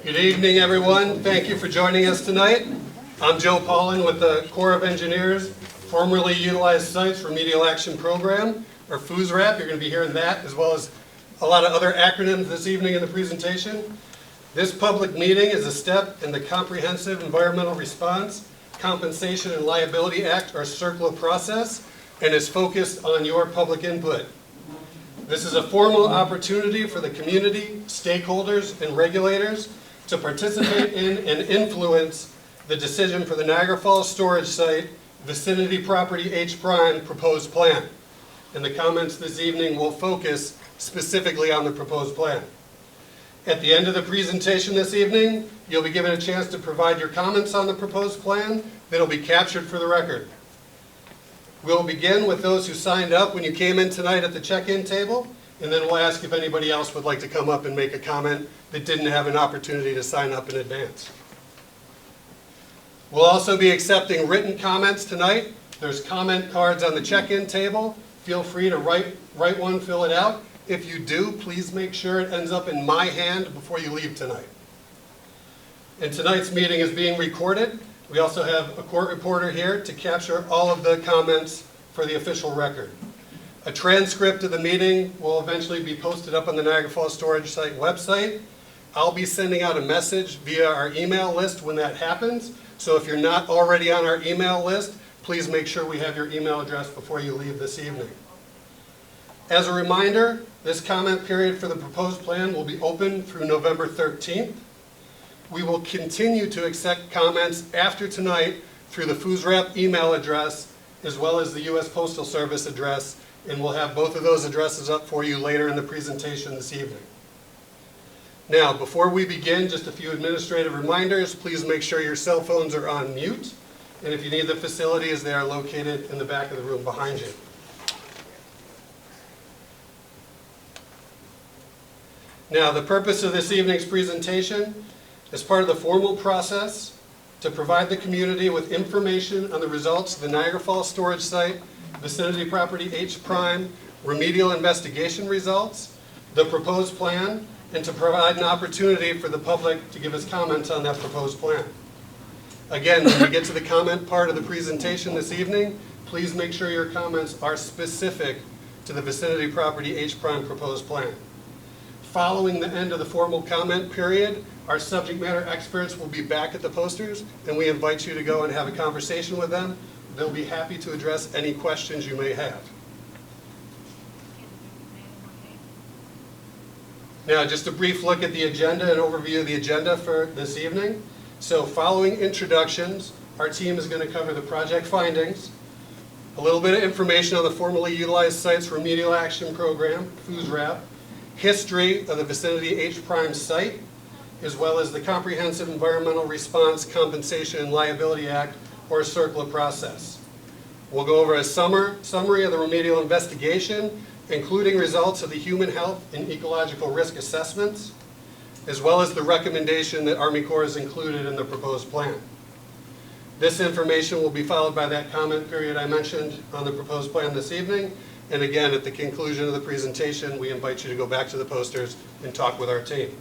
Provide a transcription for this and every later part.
Good evening, everyone. Thank you for joining us tonight. I'm Joe Paulin with the Corps of Engineers, formerly Utilized Sites Remedial Action Program, or FUSRAP. You're going to be hearing that, as well as a lot of other acronyms this evening in the presentation. This public meeting is a step in the Comprehensive Environmental Response, Compensation and Liability Act, or CERCLA process, and is focused on your public input. This is a formal opportunity for the community, stakeholders, and regulators to participate in and influence the decision for the Niagara Falls storage site, Vicinity Property H' proposed plan. And the comments this evening will focus specifically on the proposed plan. At the end of the presentation this evening, you'll be given a chance to provide your comments on the proposed plan that'll be captured for the record. We'll begin with those who signed up when you came in tonight at the check-in table, and then we'll ask if anybody else would like to come up and make a comment that didn't have an opportunity to sign up in advance. We'll also be accepting written comments tonight. There's comment cards on the check-in table. Feel free to write one, fill it out. If you do, please make sure it ends up in my hand before you leave tonight. And tonight's meeting is being recorded. We also have a court reporter here to capture all of the comments for the official record. A transcript of the meeting will eventually be posted up on the Niagara Falls Storage Site website. I'll be sending out a message via our email list when that happens. So if you're not already on our email list, please make sure we have your email address before you leave this evening. As a reminder, this comment period for the proposed plan will be open through November 13th. We will continue to accept comments after tonight through the FUSRAP email address as well as the U.S. Postal Service address, and we'll have both of those addresses up for you later in the presentation this evening. Now, before we begin, just a few administrative reminders. Please make sure your cell phones are on mute, and if you need the facilities, they are located in the back of the room behind you. Now, the purpose of this evening's presentation as part of the formal process to provide the community with information on the results of the Niagara Falls storage site, Vicinity Property H' remedial investigation results, the proposed plan, and to provide an opportunity for the public to give us comments on that proposed plan. Again, when we get to the comment part of the presentation this evening, please make sure your comments are specific to the Vicinity Property H' proposed plan. Following the end of the formal comment period, our subject matter experts will be back at the posters, and we invite you to go and have a conversation with them. They'll be happy to address any questions you may have. Now, just a brief look at the agenda and overview of the agenda for this evening. So following introductions, our team is going to cover the project findings, a little bit of information on the formerly utilized sites remedial action program, FUSRAP, history of the Vicinity H' site, as well as the Comprehensive Environmental Response, Compensation and Liability Act, or CERCLA process. We'll go over a summary of the remedial investigation, including results of the human health and ecological risk assessments, as well as the recommendation that Army Corps has included in the proposed plan. This information will be followed by that comment period I mentioned on the proposed plan this evening. And again, at the conclusion of the presentation, we invite you to go back to the posters and talk with our team.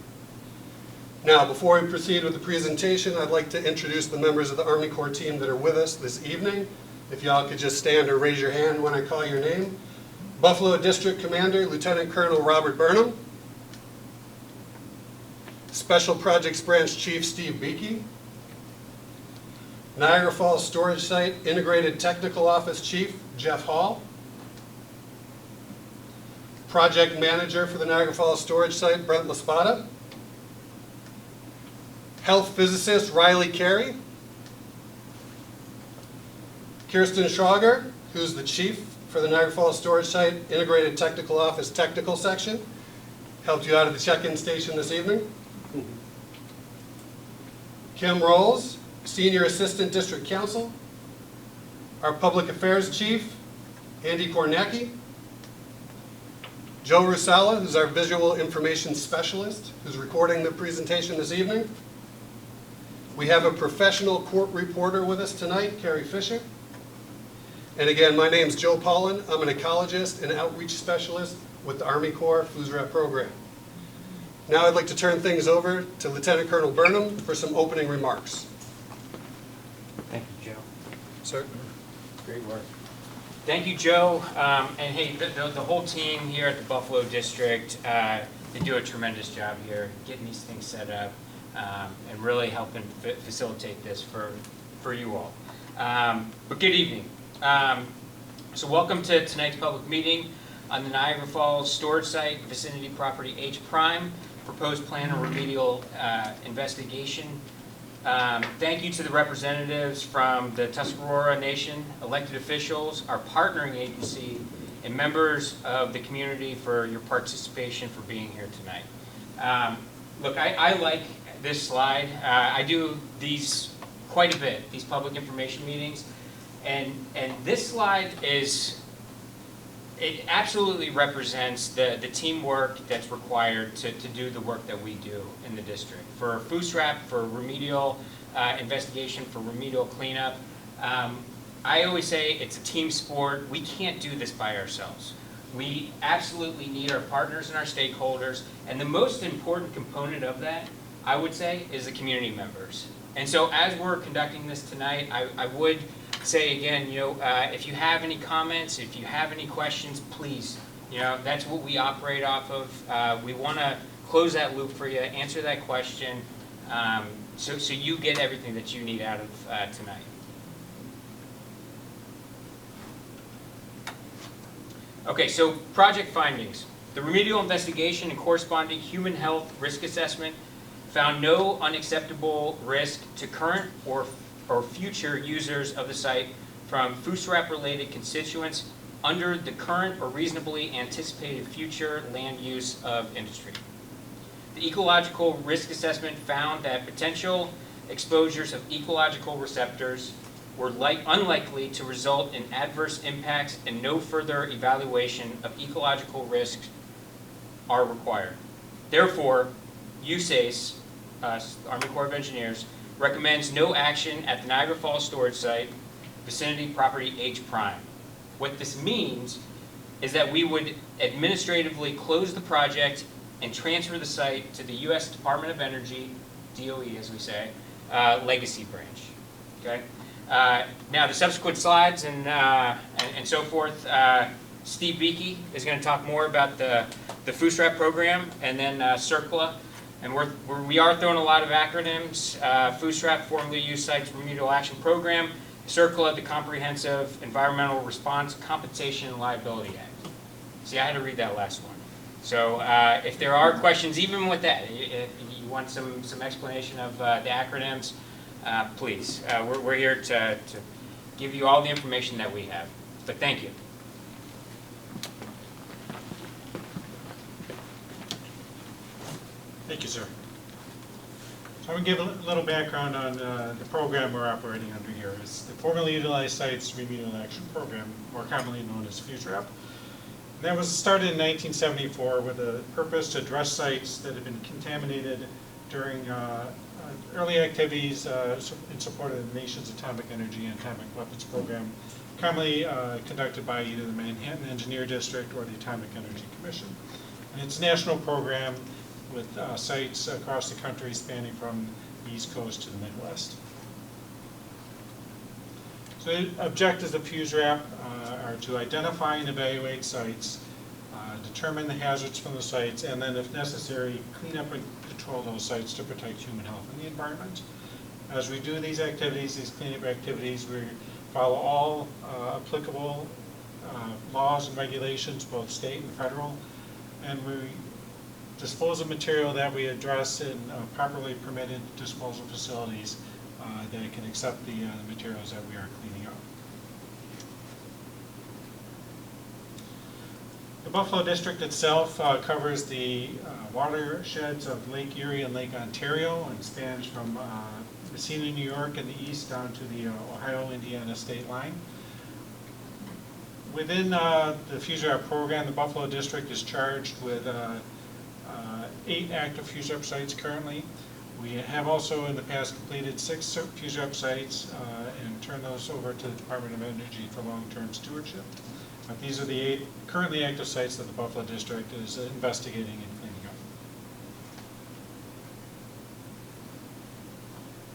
Now, before we proceed with the presentation, I'd like to introduce the members of the Army Corps team that are with us this evening. If y'all could just stand or raise your hand when I call your name. Buffalo District Commander, Lieutenant Colonel Robert Burnham. Special Projects Branch Chief Steve Beakey. Niagara Falls Storage Site Integrated Technical Office Chief Jeff Hall. Project Manager for the Niagara Falls Storage Site, Brent LaSpada. Health Physicist Riley Carey. Kirsten Schrager, who's the Chief for the Niagara Falls Storage Site Integrated Technical Office Technical Section. Helped you out at the check-in station this evening. Kim Rolls, Senior Assistant District Counsel. Our Public Affairs Chief, Andy Kornacki. Joe Ruszala, who's our Visual Information Specialist, who's recording the presentation this evening. We have a professional court reporter with us tonight, Carrie Fisher. And again, my name's Joe Paulin. I'm an ecologist and outreach specialist with the Army Corps FUSRAP program. Now I'd like to turn things over to Lieutenant Colonel Burnham for some opening remarks. Thank you, Joe. Sir? Great work. Thank you, Joe. And hey, the whole team here at the Buffalo District, they do a tremendous job here getting these things set up and really helping facilitate this for you all. But good evening. So welcome to tonight's public meeting on the Niagara Falls storage site, Vicinity Property H Prime, proposed plan and remedial investigation. Thank you to the representatives from the Tuscarora Nation, elected officials, our partnering agency, and members of the community for your participation, for being here tonight. Look, I like this slide. I do these quite a bit, these public information meetings, and this slide it absolutely represents the teamwork that's required to do the work that we do in the district. For FUSRAP, for remedial investigation, for remedial cleanup, I always say it's a team sport. We can't do this by ourselves. We absolutely need our partners and our stakeholders, and the most important component of that, I would say, is the community members. And so as we're conducting this tonight, I would say again, if you have any comments, if you have any questions, please, that's what we operate off of. We want to close that loop for you, answer that question, so you get everything that you need out of tonight. Okay, so project findings. The remedial investigation and corresponding human health risk assessment found no unacceptable risk to current or future users of the site from FUSRAP-related constituents under the current or reasonably anticipated future land use of industry. The ecological risk assessment found that potential exposures of ecological receptors were unlikely to result in adverse impacts, and no further evaluation of ecological risks are required. Therefore, USACE, Army Corps of Engineers, recommends no action at the Niagara Falls storage site, Vicinity Property H Prime. What this means is that we would administratively close the project and transfer the site to the U.S. Department of Energy, DOE as we say, legacy branch. Okay. Now the subsequent slides and so forth. Steve Beakey is going to talk more about the FUSRAP program, and then CERCLA. And we are throwing a lot of acronyms. FUSRAP, formerly Used Sites Remedial Action Program. CERCLA, the Comprehensive Environmental Response, Compensation, and Liability Act. See, I had to read that last one. So if there are questions, even with that, if you want some explanation of the acronyms, please. We're here to give you all the information that we have. But thank you. Thank you, sir. So I'm going to give a little background on the program we're operating under here. It's the Formerly Utilized Sites Remedial Action Program, more commonly known as FUSRAP. That was started in 1974 with a purpose to address sites that had been contaminated during early activities in support of the nation's atomic energy and atomic weapons program, commonly conducted by either the Manhattan Engineer District or the Atomic Energy Commission. And it's a national program with sites across the country spanning from the East Coast to the Midwest. So the objectives of FUSRAP are to identify and evaluate sites, determine the hazards from the sites, and then if necessary, clean up and control those sites to protect human health and the environment. As we do these activities, these cleanup activities, we follow all applicable laws and regulations, both state and federal, and we dispose of material that we address in properly permitted disposal facilities that can accept the materials that we are cleaning up. The Buffalo District itself covers the watersheds of Lake Erie and Lake Ontario and spans from Vicinity, New York in the east down to the Ohio-Indiana state line. Within the FUSRAP program, the Buffalo District is charged with 8 active FUSRAP sites currently. We have also in the past completed 6 FUSRAP sites and turned those over to the Department of Energy for long-term stewardship. But these are the 8 currently active sites that the Buffalo District is investigating and cleaning up.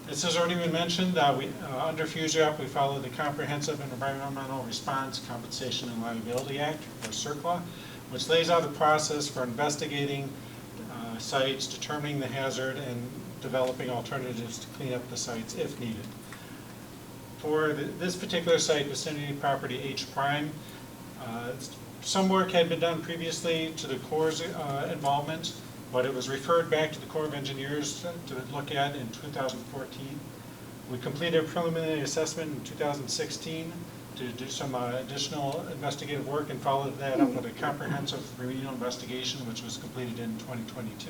This has already been mentioned. Under FUSRAP, we follow the Comprehensive Environmental Response Compensation and Liability Act, or CERCLA, which lays out a process for investigating sites, determining the hazard, and developing alternatives to clean up the sites if needed. For this particular site, Vicinity Property H prime, some work had been done previously to the Corps' involvement, but it was referred back to the Corps of Engineers to look at in 2014. We completed a preliminary assessment in 2016 to do some additional investigative work and followed that up with a comprehensive remedial investigation, which was completed in 2022.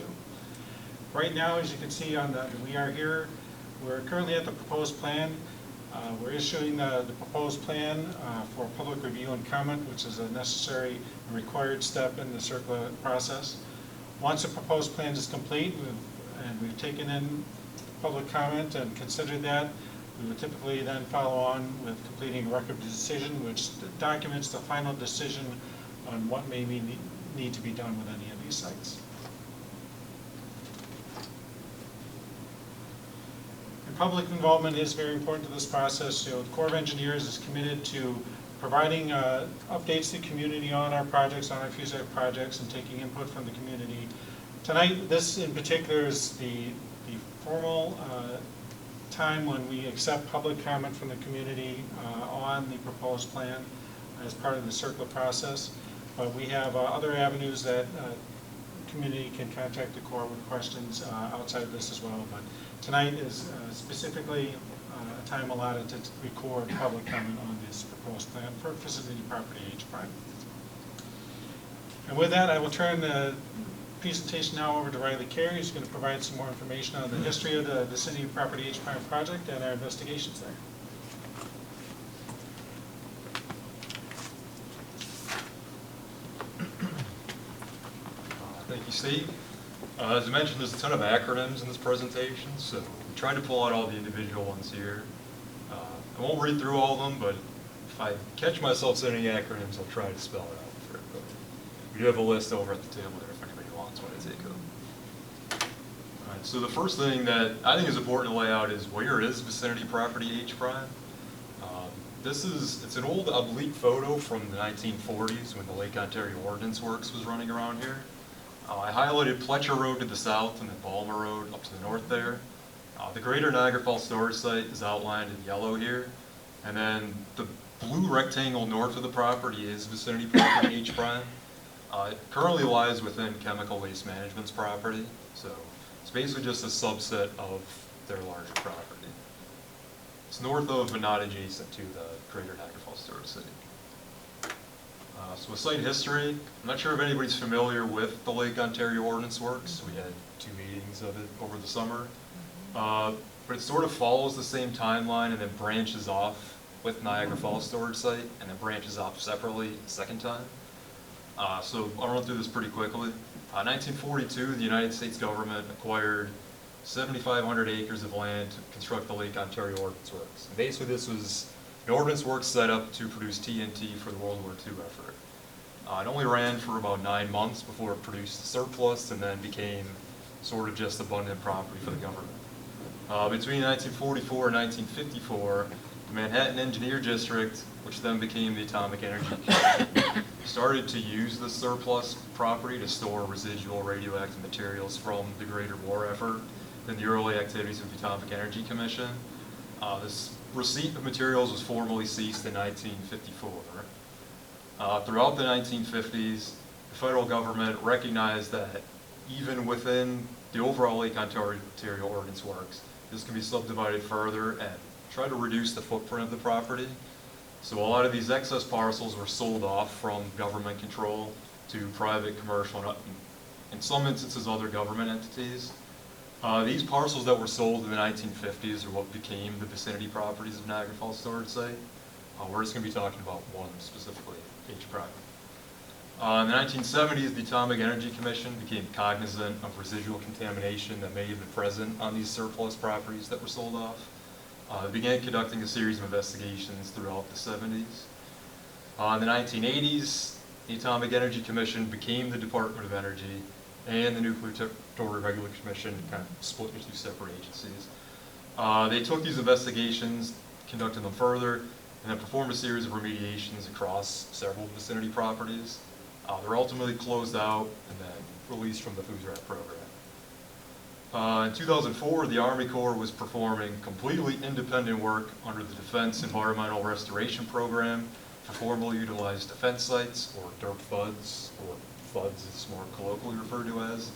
Right now, as you can see on we are here, we're currently at the proposed plan. We're issuing the proposed plan for public review and comment, which is a necessary and required step in the CERCLA process. Once the proposed plan is complete and we've taken in public comment and considered that, we would typically then follow on with completing a record of decision, which documents the final decision on what may need to be done with any of these sites. And public involvement is very important to this process. The Corps of Engineers is committed to providing updates to the community on our projects, on our FUSRAP projects, and taking input from the community. Tonight, this in particular is the formal time when we accept public comment from the community on the proposed plan as part of the CERCLA process. But we have other avenues that community can contact the Corps with questions outside of this as well. But tonight is specifically a time allotted to record public comment on this proposed plan for Vicinity Property H prime. And with that, I will turn the presentation now over to Riley Carey, who's going to provide some more information on the history of the Vicinity Property H prime project and our investigations there. Thank you, Steve. As I mentioned, there's a ton of acronyms in this presentation, so we tried to pull out all the individual ones here. I won't read through all of them, but if I catch myself saying acronyms, I'll try to spell it out for everybody. We do have a list over at the table there if anybody wants one to take them. All right, so the first thing that I think is important to lay out is where is Vicinity Property H prime? It's an old oblique photo from the 1940s when the Lake Ontario Ordnance Works was running around here. I highlighted Pletcher Road to the south and then Balmer Road up to the north there. The Greater Niagara Falls Storage Site is outlined in yellow here. And then the blue rectangle north of the property is Vicinity Property H prime. It currently lies within Chemical Waste Management's property, so it's basically just a subset of their larger property. It's north of but not adjacent to the Greater Niagara Falls Storage Site. So with site history, I'm not sure if anybody's familiar with the Lake Ontario Ordnance Works. We had 2 meetings of it over the summer. But it sort of follows the same timeline and then branches off with Niagara Falls Storage Site and then branches off separately a second time. So I'll run through this pretty quickly. 1942, the United States government acquired 7,500 acres of land to construct the Lake Ontario Ordnance Works. And basically this was an ordnance works set up to produce TNT for the World War II effort. It only ran for about 9 months before it produced a surplus and then became sort of just abundant property for the government. Between 1944 and 1954, the Manhattan Engineer District, which then became the Atomic Energy Commission, started to use the surplus property to store residual radioactive materials from the greater war effort in the early activities of the Atomic Energy Commission. This receipt of materials was formally ceased in 1954. Throughout the 1950s, the federal government recognized that even within the overall Lake Ontario Ordnance Works, this can be subdivided further and try to reduce the footprint of the property. So a lot of these excess parcels were sold off from government control to private, commercial, and in some instances other government entities. These parcels that were sold in the 1950s are what became the Vicinity properties of Niagara Falls Storage Site. We're just going to be talking about one specifically, H prime. In the 1970s, the Atomic Energy Commission became cognizant of residual contamination that may have been present on these surplus properties that were sold off. They began conducting a series of investigations throughout the 70s. In the 1980s, the Atomic Energy Commission became the Department of Energy, and the Nuclear Regulatory Commission kind of split into 2 separate agencies. They took these investigations, conducted them further, and then performed a series of remediations across several vicinity properties. They're ultimately closed out and then released from the FUSRAP program. In 2004, the Army Corps was performing completely independent work under the Defense Environmental Restoration Program for formerly utilized defense sites, or DERP FUDs, or FUDs is more colloquially referred to as.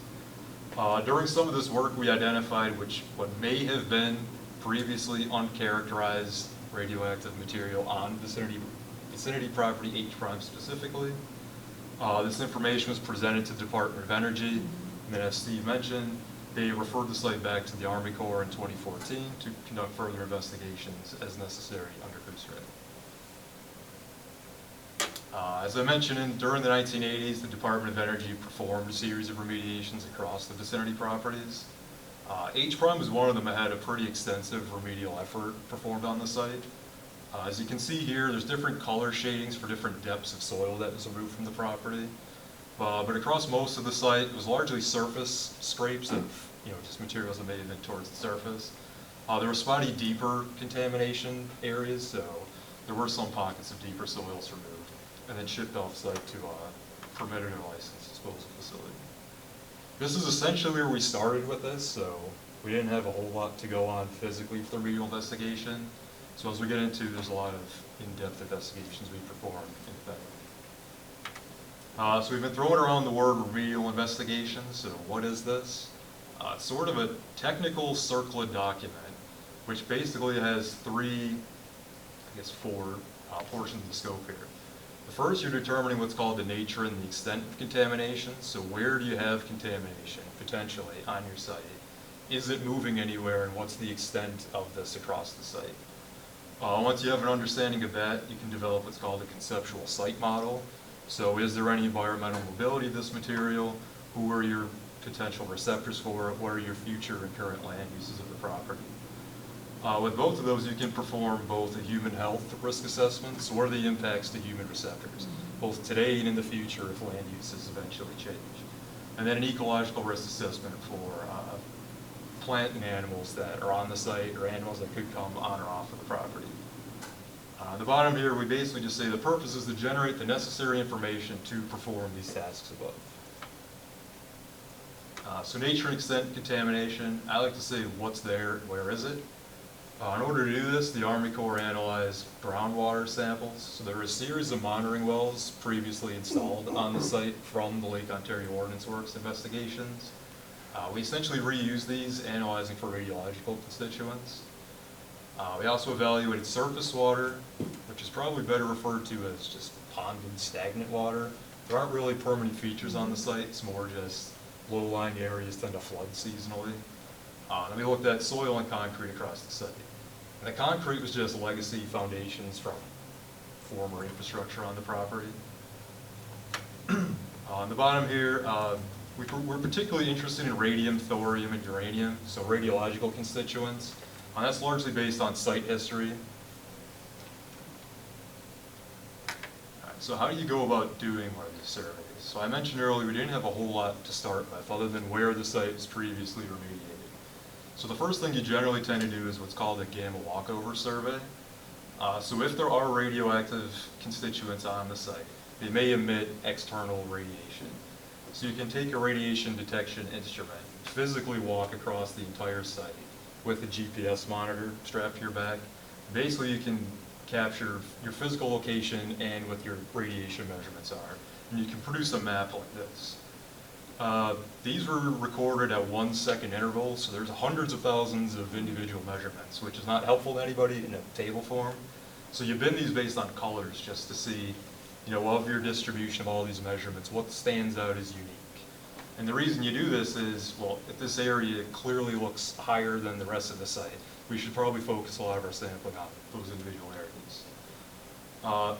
During some of this work, we identified what may have been previously uncharacterized radioactive material on vicinity property H prime specifically. This information was presented to the Department of Energy, and then as Steve mentioned, they referred the site back to the Army Corps in 2014 to conduct further investigations as necessary under FUSRAP. As I mentioned, during the 1980s, the Department of Energy performed a series of remediations across the vicinity properties. H prime was one of them that had a pretty extensive remedial effort performed on the site. As you can see here, there's different color shadings for different depths of soil that was removed from the property. But across most of the site, it was largely surface scrapes of just materials that may have been towards the surface. There were spotty deeper contamination areas, so there were some pockets of deeper soils removed and then shipped off site to a permitted or licensed disposal facility. This is essentially where we started with this, so we didn't have a whole lot to go on physically for the remedial investigation. So as we get into, there's a lot of in-depth investigations we performed independently. So we've been throwing around the word remedial investigation. So what is this? It's sort of a technical CERCLA document, which basically has four portions of the scope here. The first, you're determining what's called the nature and the extent of contamination. So where do you have contamination potentially on your site? Is it moving anywhere, and what's the extent of this across the site? Once you have an understanding of that, you can develop what's called a conceptual site model. So is there any environmental mobility of this material? Who are your potential receptors for it? What are your future and current land uses of the property? With both of those, you can perform both a human health risk assessment, so what are the impacts to human receptors, both today and in the future if land uses eventually change. And then an ecological risk assessment for plant and animals that are on the site or animals that could come on or off of the property. At the bottom here, we basically just say the purpose is to generate the necessary information to perform these tasks above. So nature and extent of contamination, I like to say what's there and where is it. In order to do this, the Army Corps analyzed groundwater samples. So there were a series of monitoring wells previously installed on the site from the Lake Ontario Ordnance Works investigations. We essentially reused these, analyzing for radiological constituents. We also evaluated surface water, which is probably better referred to as just pond and stagnant water. There aren't really permanent features on the site, it's more just low-lying areas tend to flood seasonally. Then we looked at soil and concrete across the site. And the concrete was just legacy foundations from former infrastructure on the property. On the bottom here, we're particularly interested in radium, thorium, and uranium, so radiological constituents. And that's largely based on site history. So how do you go about doing one of these surveys? So I mentioned earlier we didn't have a whole lot to start with other than where the site was previously remediated. So the first thing you generally tend to do is what's called a gamma walkover survey. So if there are radioactive constituents on the site, they may emit external radiation. So you can take a radiation detection instrument, physically walk across the entire site with a GPS monitor strapped to your back. Basically you can capture your physical location and what your radiation measurements are. And you can produce a map like this. These were recorded at 1 second intervals, so there's hundreds of thousands of individual measurements, which is not helpful to anybody in a table form. So you bin these based on colors just to see, of your distribution of all these measurements, what stands out as unique. And the reason you do this is, well, if this area clearly looks higher than the rest of the site, we should probably focus a lot of our sampling on those individual areas.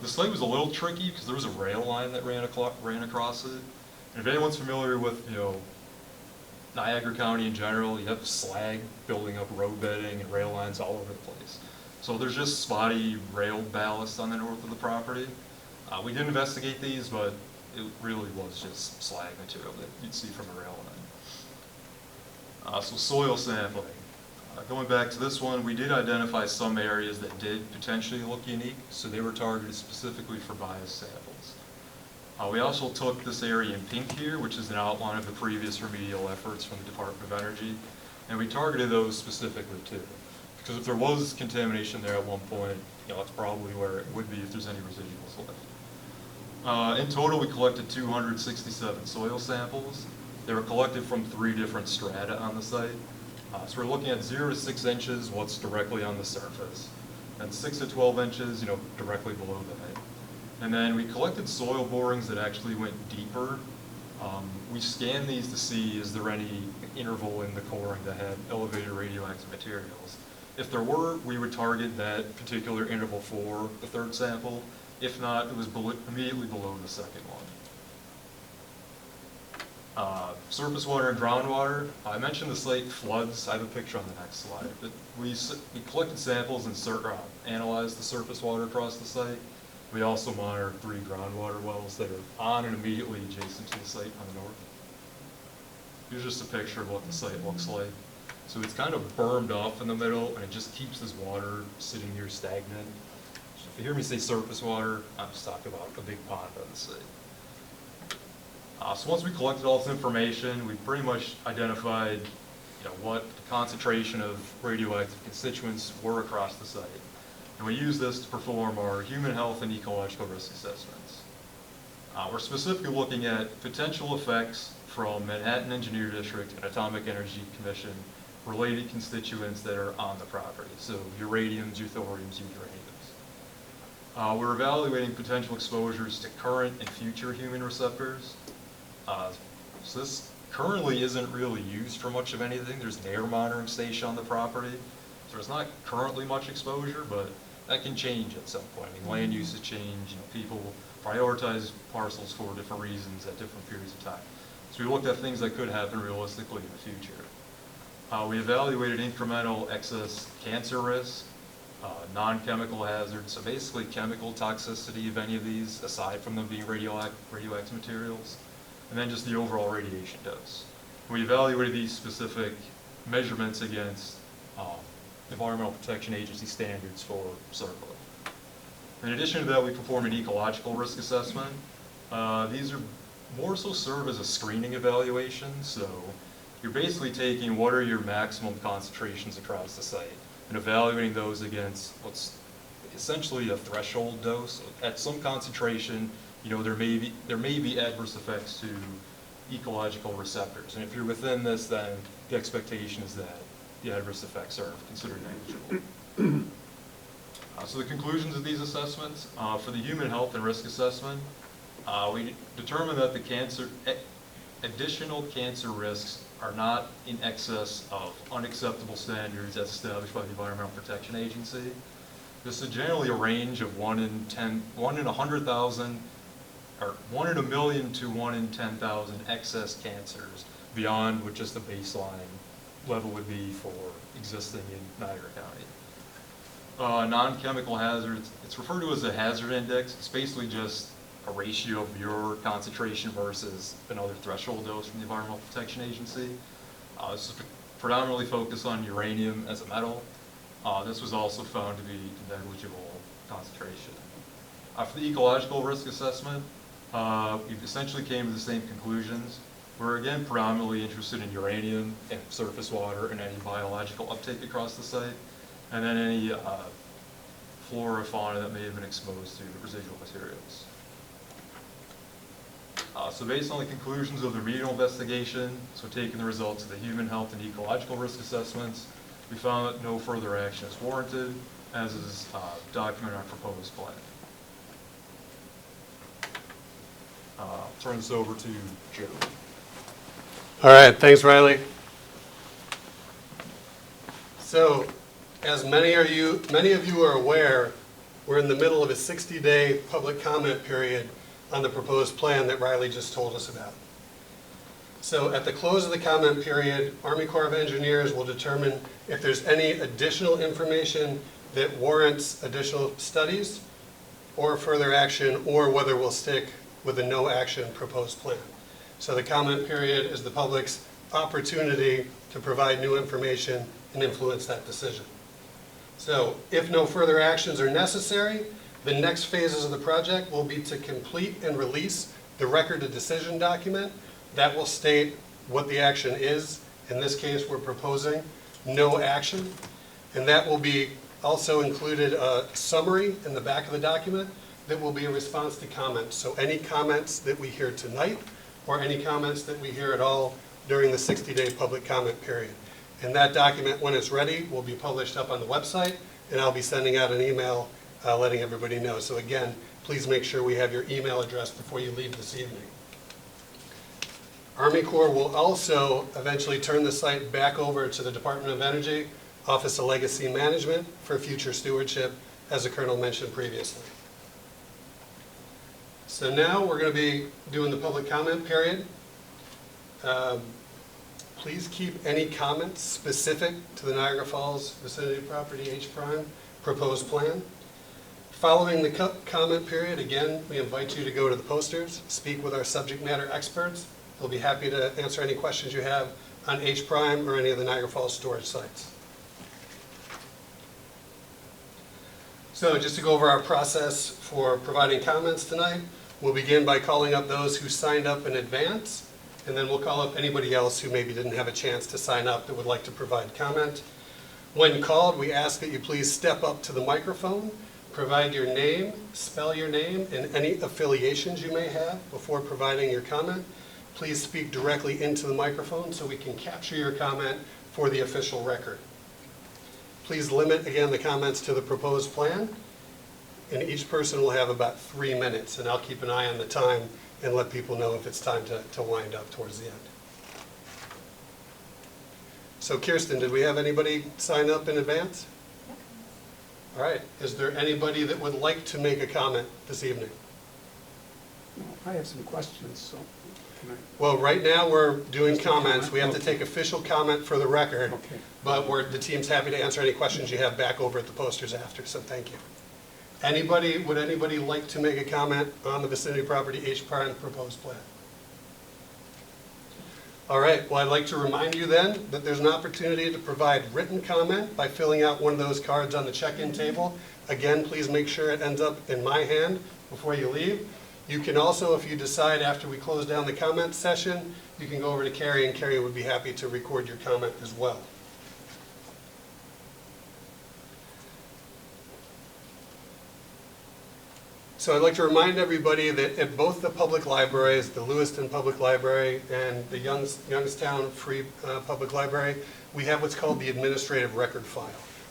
The site was a little tricky because there was a rail line that ran across it. And if anyone's familiar with, Niagara County in general, you have slag building up road bedding and rail lines all over the place. So there's just spotty rail ballast on the north of the property. We didn't investigate these, but it really was just slag material that you'd see from a rail line. So soil sampling. Going back to this one, we did identify some areas that did potentially look unique, so they were targeted specifically for bias samples. We also took this area in pink here, which is an outline of the previous remedial efforts from the Department of Energy, and we targeted those specifically too. Because if there was contamination there at one point, that's probably where it would be if there's any residuals left. In total, we collected 267 soil samples. They were collected from 3 different strata on the site. So we're looking at 0 to 6 inches, what's directly on the surface, and 6 to 12 inches, directly below that. And then we collected soil borings that actually went deeper. We scanned these to see is there any interval in the coring that had elevated radioactive materials. If there were, we would target that particular interval for the 3rd sample. If not, it was immediately below the 2nd one. Surface water and groundwater. I mentioned the site floods. I have a picture on the next slide. But we collected samples and analyzed the surface water across the site. We also monitored 3 groundwater wells that are on and immediately adjacent to the site on the north. Here's just a picture of what the site looks like. So it's kind of bermed off in the middle, and it just keeps this water sitting here stagnant. So if you hear me say surface water, I'm just talking about a big pond on the site. So once we collected all this information, we pretty much identified what the concentration of radioactive constituents were across the site. And we used this to perform our human health and ecological risk assessments. We're specifically looking at potential effects from Manhattan Engineer District and Atomic Energy Commission related constituents that are on the property. So uraniums, euthoriums, uraniums. We're evaluating potential exposures to current and future human receptors. So this currently isn't really used for much of anything. There's an air monitoring station on the property. So there's not currently much exposure, but that can change at some point. I mean, land uses change, people prioritize parcels for different reasons at different periods of time. So we looked at things that could happen realistically in the future. We evaluated incremental excess cancer risk, non-chemical hazards, so basically chemical toxicity of any of these, aside from them being radioactive materials, and then just the overall radiation dose. We evaluated these specific measurements against Environmental Protection Agency standards for CERCLA. In addition to that, we performed an ecological risk assessment. These are more so serve as a screening evaluation, so you're basically taking what are your maximum concentrations across the site and evaluating those against what's essentially a threshold dose. At some concentration, there may be adverse effects to ecological receptors, and if you're within this, then the expectation is that the adverse effects are considered negligible. So the conclusions of these assessments, for the human health and risk assessment, we determined that the additional cancer risks are not in excess of unacceptable standards as established by the Environmental Protection Agency. This is generally a range of 1 in 100,000, or 1 in a million to 1 in 10,000 excess cancers beyond what just the baseline level would be for existing in Niagara County. Non-chemical hazards, it's referred to as a hazard index. It's basically just a ratio of your concentration versus another threshold dose from the Environmental Protection Agency. This is predominantly focused on uranium as a metal. This was also found to be negligible concentration. For the ecological risk assessment, we essentially came to the same conclusions. We're again predominantly interested in uranium and surface water and any biological uptake across the site, and then any flora or fauna that may have been exposed to residual materials. So based on the conclusions of the remedial investigation, so taking the results of the human health and ecological risk assessments, we found that no further action is warranted, as is documented in our proposed plan. Turn this over to Joe. All right, thanks, Riley. So, as many of you are aware, we're in the middle of a 60-day public comment period on the proposed plan that Riley just told us about. So at the close of the comment period, Army Corps of Engineers will determine if there's any additional information that warrants additional studies or further action, or whether we'll stick with the no action proposed plan. So the comment period is the public's opportunity to provide new information and influence that decision. So if no further actions are necessary, the next phases of the project will be to complete and release the record of decision document. That will state what the action is. In this case, we're proposing no action. And that will be also included a summary in the back of the document that will be a response to comments. So any comments that we hear tonight or any comments that we hear at all during the 60-day public comment period. And that document, when it's ready, will be published up on the website, and I'll be sending out an email letting everybody know. So again, please make sure we have your email address before you leave this evening. Army Corps will also eventually turn the site back over to the Department of Energy, Office of Legacy Management for future stewardship, as the Colonel mentioned previously. So now we're going to be doing the public comment period. Please keep any comments specific to the Niagara Falls Vicinity Property H Prime proposed plan. Following the comment period, again, we invite you to go to the posters, speak with our subject matter experts. They'll be happy to answer any questions you have on H Prime or any of the Niagara Falls storage sites. So just to go over our process for providing comments tonight, we'll begin by calling up those who signed up in advance, and then we'll call up anybody else who maybe didn't have a chance to sign up that would like to provide comment. When called, we ask that you please step up to the microphone, provide your name, spell your name, and any affiliations you may have before providing your comment. Please speak directly into the microphone so we can capture your comment for the official record. Please limit, again, the comments to the proposed plan, and each person will have about 3 minutes, and I'll keep an eye on the time and let people know if it's time to wind up towards the end. So Kirsten, did we have anybody sign up in advance? All right. Is there anybody that would like to make a comment this evening? I have some questions, so can I? Well, right now we're doing Just a comments. comment? We have to Okay. take official comment for the record, Okay. but the team's happy to answer any questions you have back over at the posters after, so thank you. Would anybody like to make a comment on the Vicinity Property H Prime proposed plan? All right, well, I'd like to remind you then that there's an opportunity to provide written comment by filling out one of those cards on the check-in table. Again, please make sure it ends up in my hand before you leave. You can also, if you decide after we close down the comment session, you can go over to Carrie, and Carrie would be happy to record your comment as well. So I'd like to remind everybody that at both the public libraries, the Lewiston Public Library and the Youngstown Free Public Library, we have what's called the administrative record file.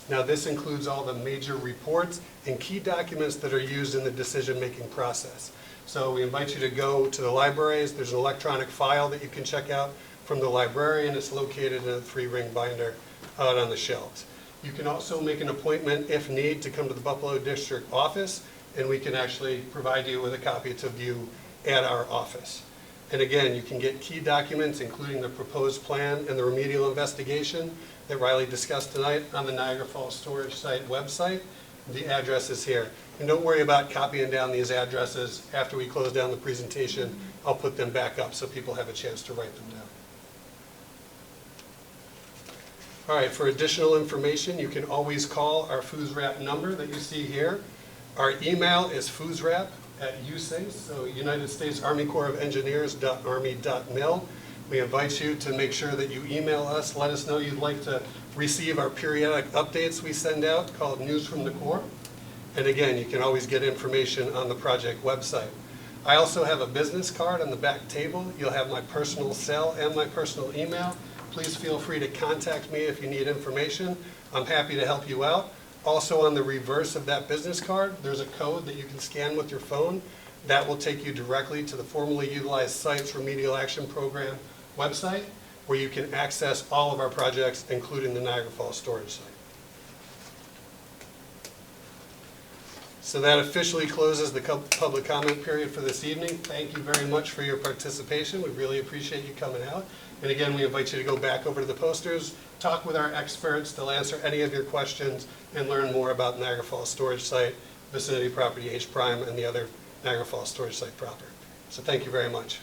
Now this includes all the major reports and key documents that are used in the decision-making process. So we invite you to go to the libraries. There's an electronic file that you can check out from the librarian. It's located in a 3-ring binder out on the shelves. You can also make an appointment, if need, to come to the Buffalo District office, and we can actually provide you with a copy to view at our office. And again, you can get key documents, including the proposed plan and the remedial investigation that Riley discussed tonight on the Niagara Falls Storage Site website. The address is here. And don't worry about copying down these addresses. After we close down the presentation, I'll put them back up so people have a chance to write them down. All right, for additional information, you can always call our FUSRAP number that you see here. Our email is FUSRAP@USACE, so United States Army Corps of Engineers.Army.mil. We invite you to make sure that you email us. Let us know you'd like to receive our periodic updates we send out called News from the Corps. And again, you can always get information on the project website. I also have a business card on the back table. You'll have my personal cell and my personal email. Please feel free to contact me if you need information. I'm happy to help you out. Also on the reverse of that business card, there's a code that you can scan with your phone. That will take you directly to the Formerly Utilized Sites Remedial Action Program website, where you can access all of our projects, including the Niagara Falls storage site. So that officially closes the public comment period for this evening. Thank you very much for your participation. We really appreciate you coming out. And again, we invite you to go back over to the posters, talk with our experts. They'll answer any of your questions and learn more about Niagara Falls Storage Site, Vicinity Property H Prime, and the other Niagara Falls Storage Site proper. So thank you very much.